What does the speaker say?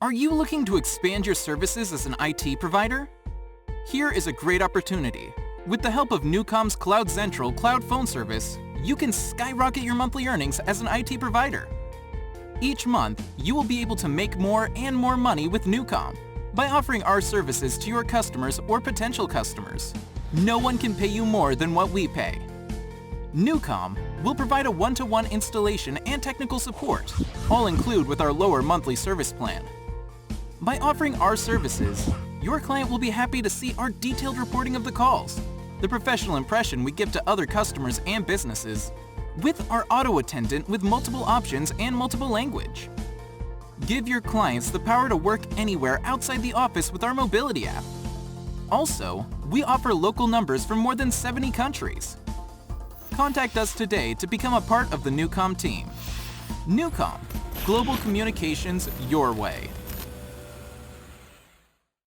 Are you looking to expand your services as an IT provider? Here is a great opportunity. With the help of Newcom's CloudXentral cloud phone service, you can skyrocket your monthly earnings as an IT provider. Each month, you will be able to make more and more money with Newcom by offering our services to your customers or potential customers. No one can pay you more than what we pay. Newcom will provide a one-to-one installation and technical support, all included with our lower monthly service plan. By offering our services, your client will be happy to see our detailed reporting of the calls, the professional impression we give to other customers and businesses, with our auto attendant with multiple options and multiple language. Give your clients the power to work anywhere outside the office with our mobility app. Also, we offer local numbers from more than 70 countries. Contact us today to become a part of the Newcom team. Newcom, global communications your way.